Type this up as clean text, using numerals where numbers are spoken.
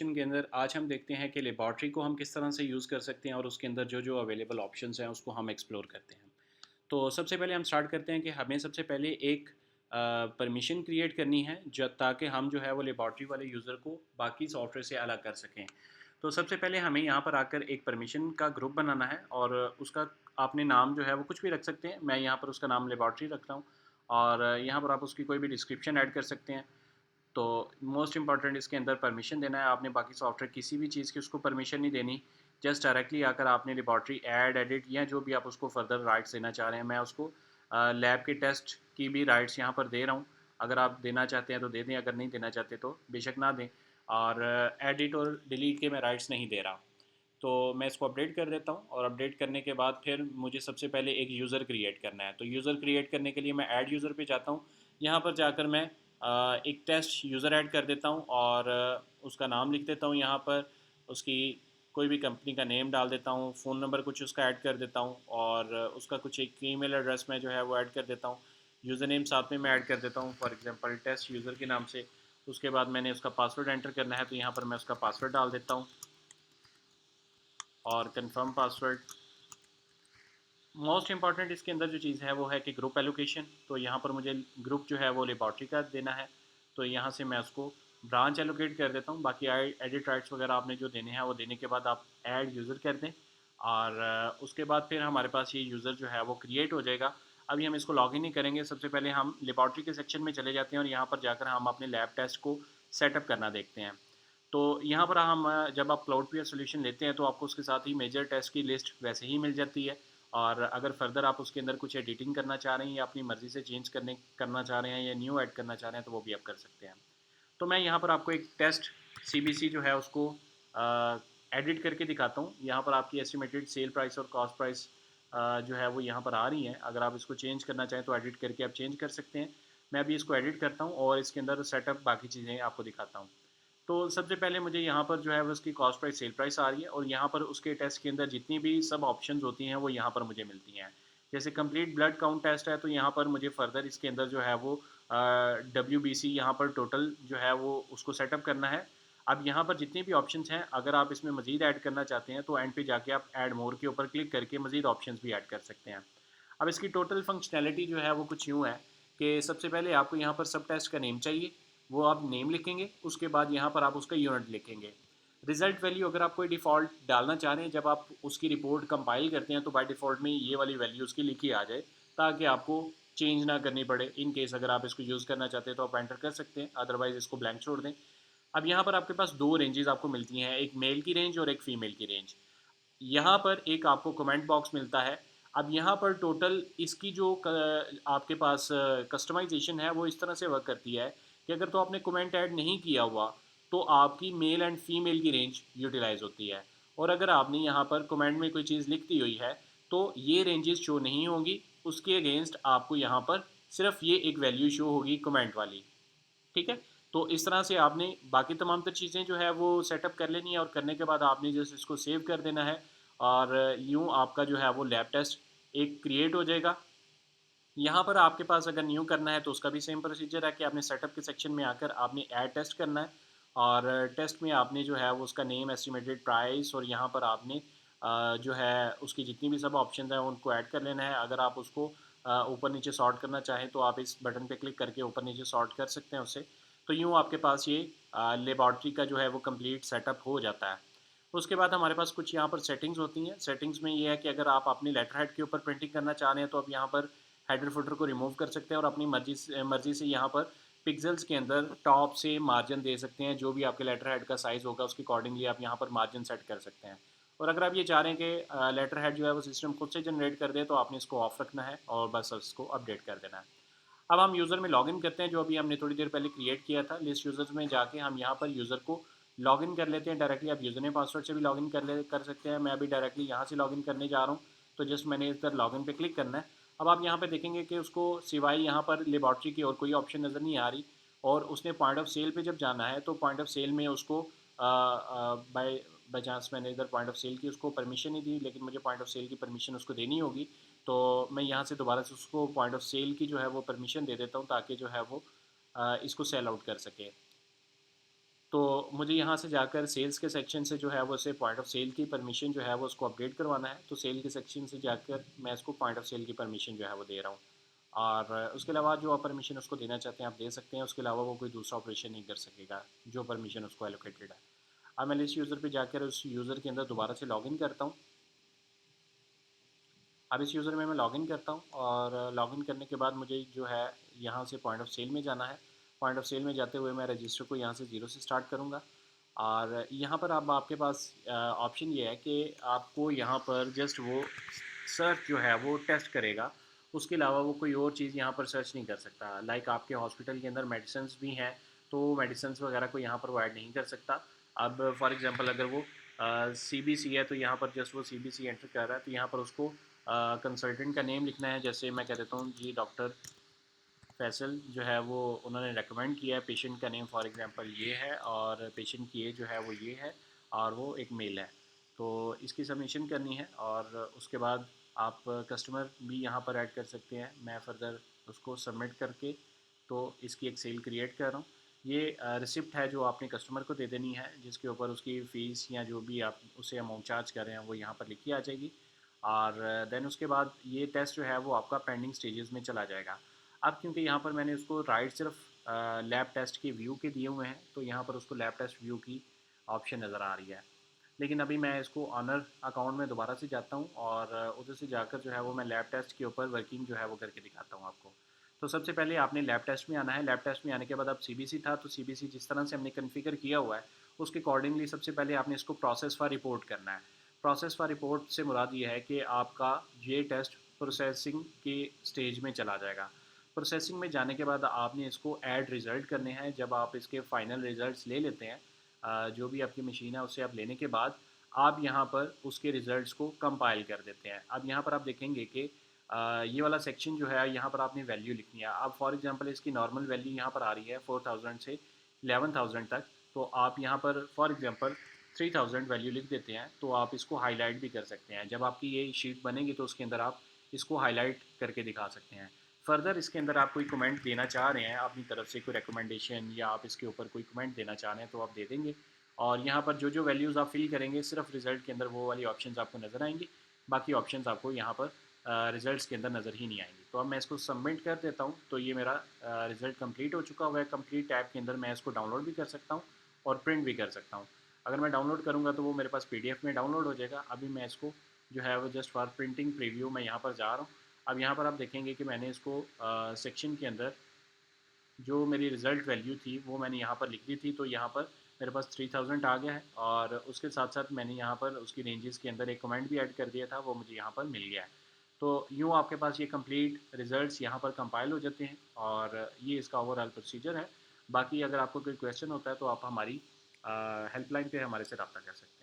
Session के अंदर आज हम देखते हैं कि लेबॉर्ट्री को हम किस तरह से यूज़ कर सकते हैं और उसके अंदर जो जो अवेलेबल ऑप्शंस हैं उसको हम एक्सप्लोर करते हैं। तो सबसे पहले हम स्टार्ट करते हैं कि हमें सबसे पहले एक परमिशन क्रिएट करनी है जो ताकि हम जो है वो लेबॉर्ट्री वाले यूज़र को बाकी सॉफ्टवेयर से अलग कर सकें। तो सबसे पहले हमें यहाँ पर आकर एक परमिशन का ग्रुप बनाना है और उसका आपने नाम जो है वो कुछ भी रख सकते हैं। मैं यहाँ पर उसका नाम लेबॉर्ट्री रख रहा हूँ और यहाँ पर आप उसकी कोई भी डिस्क्रिप्शन ऐड कर सकते हैं। तो मोस्ट इंपॉर्टेंट इसके अंदर परमिशन देना है। आपने बाकी सॉफ्टवेयर किसी भी चीज़ की उसको परमिशन नहीं देनी। जस्ट डायरेक्टली आकर आपने लेबॉर्ट्री ऐड एडिट या जो भी आप उसको फर्दर राइट्स देना चाह रहे हैं, मैं उसको लैब के टेस्ट की भी राइट्स यहाँ पर दे रहा हूँ। अगर आप देना चाहते हैं तो दे दें, अगर नहीं देना चाहते तो बेशक ना दें। और एडिट और डिलीट के मैं राइट्स नहीं दे रहा। तो मैं इसको अपडेट कर देता हूँ और अपडेट करने के बाद फिर मुझे सबसे पहले एक यूज़र क्रिएट करना है। तो यूज़र क्रिएट करने के लिए मैं ऐड यूज़र पे जाता हूँ। यहाँ पर जाकर मैं एक टेस्ट यूज़र ऐड कर देता हूँ और उसका नाम लिख देता हूँ। यहाँ पर उसकी कोई भी कंपनी का नेम डाल देता हूँ, फ़ोन नंबर कुछ उसका ऐड कर देता हूँ और उसका कुछ एक ईमेल एड्रेस में जो है वो ऐड कर देता हूँ। यूज़र नेम साथ में मैं ऐड कर देता हूँ, फॉर एग्जांपल टेस्ट यूज़र के नाम से। उसके बाद मैंने उसका पासवर्ड एंटर करना है, तो यहाँ पर मैं उसका पासवर्ड डाल देता हूँ और कंफर्म पासवर्ड। मोस्ट इंपॉर्टेंट इसके अंदर जो चीज़ है वो है कि ग्रुप एलोकेशन। तो यहाँ पर मुझे ग्रुप जो है वो लेबॉर्ट्री का देना है, तो यहाँ से मैं उसको ब्रांच एलोकेट कर देता हूँ। बाकी एडिट राइट्स वगैरह आपने जो देने हैं वो देने के बाद आप ऐड यूज़र कर दें और उसके बाद फिर हमारे पास ये यूज़र जो है वो क्रिएट हो जाएगा। अभी हम इसको लॉगिन नहीं करेंगे, सबसे पहले हम लेबॉर्ट्री के सेक्शन में चले जाते हैं और यहाँ पर जाकर हम अपने लैब टेस्ट को सेटअप करना देखते हैं। तो यहाँ पर हम जब आप क्लाउडफ्लियर सॉल्यूशन लेते हैं तो आपको उसके साथ ही मेजर टेस्ट की लिस्ट वैसे ही मिल जाती है। और अगर फर्दर आप उसके अंदर कुछ एडिटिंग करना चाह रहे हैं या अपनी मर्ज़ी से चेंज करना चाह रहे हैं या न्यू ऐड करना चाह रहे हैं तो वो भी आप कर सकते हैं। तो मैं यहाँ पर आपको एक टेस्ट सीबीसी जो है उसको एडिट करके दिखाता हूँ। यहाँ पर आपकी एस्टिमेटेड सेल प्राइस और कॉस्ट प्राइस जो है वो यहाँ पर आ रही हैं। अगर आप इसको चेंज करना चाहें तो एडिट करके आप चेंज कर सकते हैं। मैं अभी इसको एडिट करता हूँ और इसके अंदर सेटअप बाकी चीज़ें आपको दिखाता हूँ। तो सबसे पहले मुझे यहाँ पर जो है वो उसकी कॉस्ट प्राइस सेल प्राइस आ रही है और यहाँ पर उसके टेस्ट के अंदर जितनी भी सब ऑप्शंस होती हैं वो यहाँ पर मुझे मिलती हैं। जैसे कंप्लीट ब्लड काउंट टेस्ट है तो यहाँ पर मुझे फर्दर इसके अंदर जो है वो WBC यहाँ पर टोटल जो है वो उसको सेटअप करना है। अब यहाँ पर जितने भी ऑप्शंस हैं अगर आप इसमें मज़ीद ऐड करना चाहते हैं तो एंड पे जाके आप ऐड मोर के ऊपर क्लिक करके मज़ीद ऑप्शंस भी ऐड कर सकते हैं। अब इसकी टोटल फंक्शनैलिटी जो है वो कुछ यूँ है कि सबसे पहले आपको यहाँ पर सब टेस्ट का नेम चाहिए, वो आप नेम लिखेंगे, उसके बाद यहाँ पर आप उसका यूनिट लिखेंगे। रिज़ल्ट वैल्यू अगर आप कोई डिफ़ॉल्ट डालना चाह रहे हैं, जब आप उसकी रिपोर्ट कंपाइल करते हैं तो बाय डिफ़ॉल्ट में ये वाली वैल्यू उसकी लिखी आ जाए ताकि आपको चेंज ना करनी पड़े। इन केस अगर आप इसको यूज़ करना चाहते हैं तो आप एंटर कर सकते हैं, अदरवाइज़ इसको ब्लैंक छोड़ दें। अब यहाँ पर आपके पास 2 रेंजेस आपको मिलती हैं, एक मेल की रेंज और एक फ़ीमेल की रेंज। यहाँ पर एक आपको कमेंट बॉक्स मिलता है। अब यहाँ पर टोटल इसकी जो आपके पास कस्टमाइजेशन है वो इस तरह से वर्क करती है कि अगर तो आपने कमेंट ऐड नहीं किया हुआ तो आपकी मेल एंड फीमेल की रेंज यूटिलाइज होती है, और अगर आपने यहाँ पर कमेंट में कोई चीज़ लिख दी हुई है तो ये रेंजेस शो नहीं होंगी। उसके अगेंस्ट आपको यहाँ पर सिर्फ ये एक वैल्यू शो होगी कमेंट वाली। ठीक है। तो इस तरह से आपने बाकी तमाम तर चीज़ें जो है वो सेटअप कर लेनी है और करने के बाद आपने जैसे इसको सेव कर देना है और यूँ आपका जो है वो लैब टेस्ट एक क्रिएट हो जाएगा। यहाँ पर आपके पास अगर न्यू करना है तो उसका भी सेम प्रोसीजर है कि आपने सेटअप के सेक्शन में आकर आपने ऐड टेस्ट करना है और टेस्ट में आपने जो है वो उसका नेम, एस्टिमेटेड प्राइस और यहाँ पर आपने जो है उसकी जितनी भी सब ऑप्शन हैं उनको ऐड कर लेना है। अगर आप उसको ऊपर नीचे सॉर्ट करना चाहें तो आप इस बटन पे क्लिक करके ऊपर नीचे सॉर्ट कर सकते हैं उससे। तो यूँ आपके पास ये लेबॉर्ट्री का जो है वो कंप्लीट सेटअप हो जाता है। उसके बाद हमारे पास कुछ यहाँ पर सेटिंग्स होती हैं। सेटिंग्स में ये है कि अगर आप अपनी लेटर हेड के ऊपर प्रिंटिंग करना चाह रहे हैं तो आप यहाँ पर हेडर फुटर को रिमूव कर सकते हैं और अपनी मर्जी से यहाँ पर पिक्सेल्स के अंदर टॉप से मार्जिन दे सकते हैं। जो भी आपके लेटर हेड का साइज़ होगा उसके अकॉर्डिंगली आप यहाँ पर मार्जिन सेट कर सकते हैं। और अगर आप ये चाह रहे हैं कि लेटर हेड जो है वो सिस्टम खुद से जनरेट कर दे तो आपने इसको ऑफ रखना है और बस इसको अपडेट कर देना है। अब हम यूज़र में लॉगिन करते हैं, जो अभी हमने थोड़ी देर पहले क्रिएट किया था। लिस्ट यूज़र्स में जाके हम यहाँ पर यूज़र को लॉगिन कर लेते हैं डायरेक्टली। आप यूज़र नेम पासवर्ड से भी लॉगिन कर सकते हैं। मैं अभी डायरेक्टली यहाँ से लॉगिन करने जा रहा हूँ, तो जस्ट मैंने इधर लॉगिन पे क्लिक करना है। अब आप यहाँ पे देखेंगे कि उसको सिवाय यहाँ पर लेबॉर्ट्री की और कोई ऑप्शन नज़र नहीं आ रही, और उसने पॉइंट ऑफ सेल पे जब जाना है तो पॉइंट ऑफ सेल में उसको बाय बाई चांस मैंने इधर पॉइंट ऑफ सेल की उसको परमिशन नहीं दी, लेकिन मुझे पॉइंट ऑफ सेल की परमिशन उसको देनी होगी। तो मैं यहाँ से दोबारा से उसको पॉइंट ऑफ सेल की जो है वो परमिशन दे देता हूँ ताकि जो है वो इसको सेल आउट कर सके। तो मुझे यहाँ से जाकर सेल्स के सेक्शन से जो है वो उसे पॉइंट ऑफ सेल की परमिशन जो है वो उसको अपडेट करवाना है। तो सेल के सेक्शन से जाकर मैं इसको पॉइंट ऑफ सेल की परमिशन जो है वो दे रहा हूँ। और उसके अलावा जो आप परमिशन उसको देना चाहते हैं आप दे सकते हैं। उसके अलावा वो कोई दूसरा ऑपरेशन नहीं कर सकेगा जो परमिशन उसको एलोकेटेड है। अब मैं इस यूज़र पे जाकर उस यूज़र के अंदर दोबारा से लॉगिन करता हूँ। अब इस यूज़र में मैं लॉगिन करता हूँ और लॉगिन करने के बाद मुझे जो है यहाँ से पॉइंट ऑफ सेल में जाना है। पॉइंट ऑफ सेल में जाते हुए मैं रजिस्टर को यहाँ से ज़ीरो से स्टार्ट करूँगा। और यहाँ पर अब आपके पास ऑप्शन ये है कि आपको यहाँ पर जस्ट वो सर्च जो है वो टेस्ट करेगा। उसके अलावा वो कोई और चीज़ यहाँ पर सर्च नहीं कर सकता। लाइक आपके हॉस्पिटल के अंदर मेडिसिन्स भी हैं तो मेडिसिन्स वगैरह को यहाँ पर वो ऐड नहीं कर सकता। अब फॉर एग्ज़ाम्पल अगर वो CBC है तो यहाँ पर जस्ट वो CBC एंटर कर रहा है तो यहाँ पर उसको कंसल्टेंट का नेम लिखना है। जैसे मैं कह देता हूँ जी डॉक्टर फैसल जो है वो उन्होंने रेकमेंड किया है। पेशेंट का नेम फॉर एग्जांपल ये है और पेशेंट की एज जो है वो ये है और वो एक मेल है। तो इसकी सबमिशन करनी है और उसके बाद आप कस्टमर भी यहाँ पर ऐड कर सकते हैं। मैं फ़र्दर उसको सबमिट करके तो इसकी एक सेल क्रिएट कर रहा हूँ। ये रिसिप्ट है जो आपने कस्टमर को दे देनी है जिसके ऊपर उसकी फ़ीस या जो भी आप उसे अमाउंट चार्ज कर रहे हैं वो यहाँ पर लिखी आ जाएगी। और देन उसके बाद ये टेस्ट जो है वो आपका पेंडिंग स्टेजेस में चला जाएगा। अब क्योंकि यहाँ पर मैंने उसको राइट सिर्फ लैब टेस्ट के व्यू के दिए हुए हैं तो यहाँ पर उसको लैब टेस्ट व्यू की ऑप्शन नज़र आ रही है। लेकिन अभी मैं इसको ऑनर अकाउंट में दोबारा से जाता हूँ और उधर से जाकर जो है वो मैं लैब टेस्ट के ऊपर वर्किंग जो है वो करके दिखाता हूँ आपको। तो सबसे पहले आपने लैब टेस्ट में आना है। लैब टेस्ट में आने के बाद अब CBC था तो CBC जिस तरह से हमने कन्फिगर किया हुआ है उसके अकॉर्डिंगली सबसे पहले आपने इसको प्रोसेस फॉर रिपोर्ट करना है। प्रोसेस फॉर रिपोर्ट से मुराद ये है कि आपका ये टेस्ट प्रोसेसिंग के स्टेज में चला जाएगा। प्रोसेसिंग में जाने के बाद आपने इसको ऐड रिज़ल्ट करने हैं। जब आप इसके फ़ाइनल रिज़ल्ट्स ले लेते हैं जो भी आपकी मशीन है उससे आप लेने के बाद आप यहाँ पर उसके रिज़ल्ट्स को कंपाइल कर देते हैं। अब यहाँ पर आप देखेंगे कि ये वाला सेक्शन जो है यहाँ पर आपने वैल्यू लिखनी है। अब फॉर एग्जांपल इसकी नॉर्मल वैल्यू यहाँ पर आ रही है 4000 से 11000 तक। तो आप यहाँ पर फॉर एग्जांपल 3000 वैल्यू लिख देते हैं तो आप इसको हाईलाइट भी कर सकते हैं। जब आपकी ये शीट बनेगी तो उसके अंदर आप इसको हाईलाइट करके दिखा सकते हैं। फर्दर इसके अंदर आप कोई कमेंट देना चाह रहे हैं अपनी तरफ से कोई रिकमेंडेशन या आप इसके ऊपर कोई कमेंट देना चाह रहे हैं तो आप दे देंगे। और यहाँ पर जो जो वैल्यूज़ आप फिल करेंगे सिर्फ रिज़ल्ट के अंदर वो वाली ऑप्शंस आपको नज़र आएंगी। बाकी ऑप्शंस आपको यहाँ पर रिज़ल्ट्स के अंदर नज़र ही नहीं आएंगी। तो अब मैं इसको सबमिट कर देता हूँ तो ये मेरा रिज़ल्ट कंप्लीट हो चुका हुआ है। कंप्लीट टैब के अंदर मैं इसको डाउनलोड भी कर सकता हूँ और प्रिंट भी कर सकता हूँ। अगर मैं डाउनलोड करूँगा तो वो मेरे पास PDF में डाउनलोड हो जाएगा। अभी मैं इसको जो है वो जस्ट फॉर प्रिंटिंग प्रीव्यू मैं यहाँ पर जा रहा हूँ। अब यहाँ पर आप देखेंगे कि मैंने इसको सेक्शन के अंदर जो मेरी रिज़ल्ट वैल्यू थी वो मैंने यहाँ पर लिख दी थी। तो यहाँ पर मेरे पास 3000 आ गया है और उसके साथ साथ मैंने यहाँ पर उसकी रेंजेस के अंदर एक कमेंट भी ऐड कर दिया था वो मुझे यहाँ पर मिल गया है। तो यूँ आपके पास ये कंप्लीट रिज़ल्ट्स यहाँ पर कंपाइल हो जाते हैं और ये इसका ओवरऑल प्रोसीजर है। बाकी अगर आपको कोई क्वेश्चन होता है तो आप हमारी हेल्पलाइन पे हमारे से रब्ता कर सकते हैं।